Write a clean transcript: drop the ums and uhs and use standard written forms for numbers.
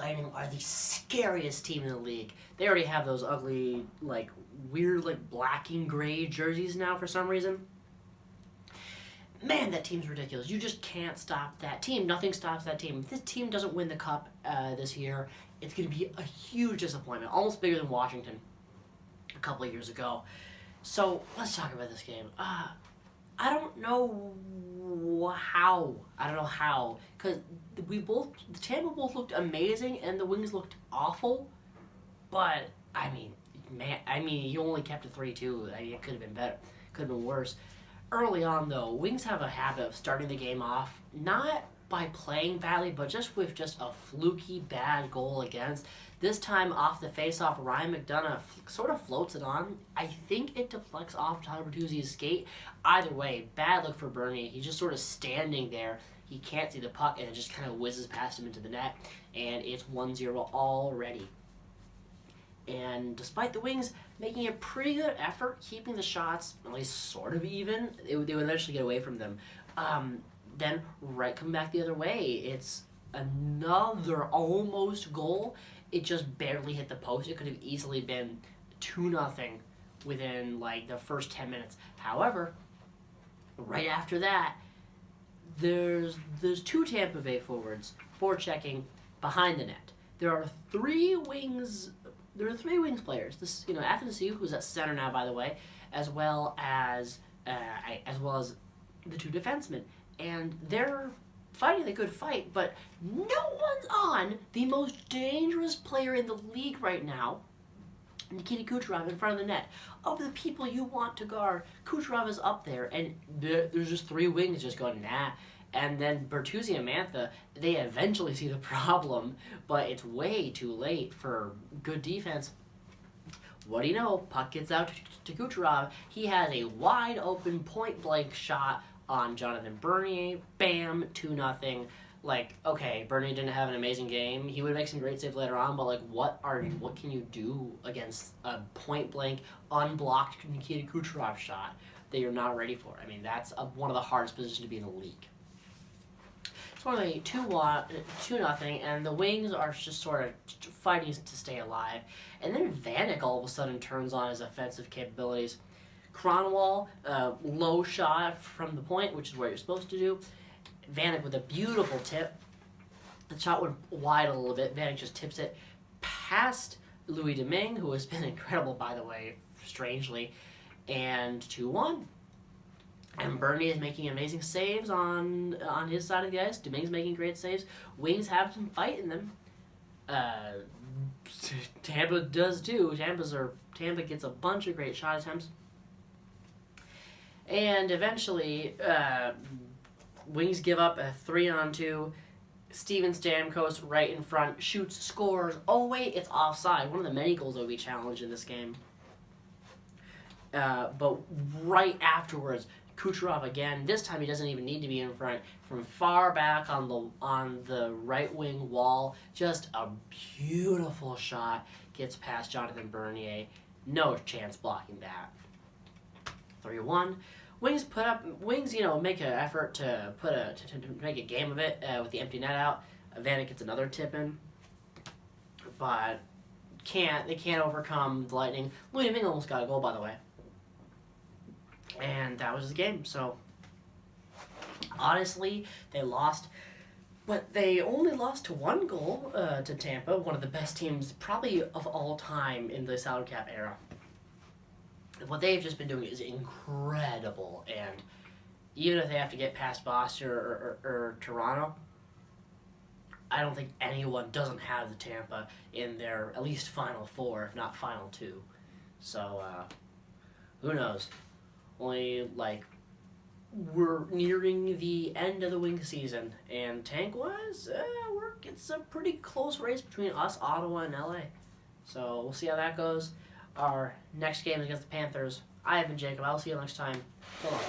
Lightning are the scariest team in the league. They already have those ugly, like, weird, like, black and gray jerseys now for some reason. Man, that team's ridiculous. You just can't stop that team. Nothing stops that team. If this team doesn't win the Cup this year, it's going to be a huge disappointment. Almost bigger than Washington a couple of years ago. So, let's talk about this game. I don't know how. Because the Tampa both looked amazing and the Wings looked awful. But, I mean, you only kept it 3-2. I mean, it could have been better. Could have been worse. Early on, though, Wings have a habit of starting the game off, not by playing badly, but just with just a fluky bad goal against. This time, off the face-off, Ryan McDonough sort of floats it on. I think it deflects off Tyler Bertuzzi's skate. Either way, bad look for Bernier. He's just sort of standing there. He can't see the puck, and it just kind of whizzes past him into the net, and it's 1-0 already. And despite the Wings making a pretty good effort keeping the shots at least sort of even, they would eventually get away from them. Then come back the other way. It's another almost goal. It just barely hit the post. It could have easily been 2-0 within like the first 10 minutes. However, right after that, there's two Tampa Bay forwards forechecking behind the net. There are three Wings players. This, Athanasiou, who's at center now, by the way, as well as the two defensemen, and they're fighting a good fight. But no one's on the most dangerous player in the league right now, Nikita Kucherov, in front of the net. Of the people you want to guard, Kucherov is up there, and there's just three Wings just going nah. And then Bertuzzi and Mantha, they eventually see the problem, but it's way too late for good defense. What do you know? Puck gets out to Kucherov. He has a wide open point blank shot on Jonathan Bernier. Bam, 2-0. Like, okay, Bernier didn't have an amazing game. He would make some great saves later on, but like, what can you do against a point blank, unblocked Nikita Kucherov shot that you're not ready for? I mean, that's one of the hardest positions to be in the league. It's only 2-0, and the Wings are just sort of fighting to stay alive. And then Vanek all of a sudden turns on his offensive capabilities. Cronwall, low shot from the point, which is what you're supposed to do. Vanek with a beautiful tip. The shot went wide a little bit. Vanek just tips it past Louis Domingue, who has been incredible, by the way, strangely, and 2-1. And Bernier is making amazing saves on his side of the ice. Domingue's making great saves. Wings have some fight in them. Tampa does too. Tampa gets a bunch of great shot attempts. And eventually, Wings give up a 3-on-2. Steven Stamkos right in front, shoots, scores. Oh wait, it's offside. One of the many goals that will be challenged in this game. But right afterwards, Kucherov again. This time he doesn't even need to be in front. From far back on the right wing wall, just a beautiful shot gets past Jonathan Bernier. No chance blocking that. 3-1. Wings make an effort to make a game of it with the empty net out. Vanek gets another tip in, but they can't overcome the Lightning. Louis Domingue almost got a goal, by the way. And that was the game. So, honestly, they lost. But they only lost to one goal to Tampa, one of the best teams probably of all time in the salary cap era. What they've just been doing is incredible. And even if they have to get past Boston or Toronto, I don't think anyone doesn't have the Tampa in their at least Final Four, if not Final Two. So, who knows? Only, we're nearing the end of the Wing season, and tank-wise, it's a pretty close race between us, Ottawa, and LA. So, we'll see how that goes. Our next game is against the Panthers. I have been Jacob. I'll see you next time. So long.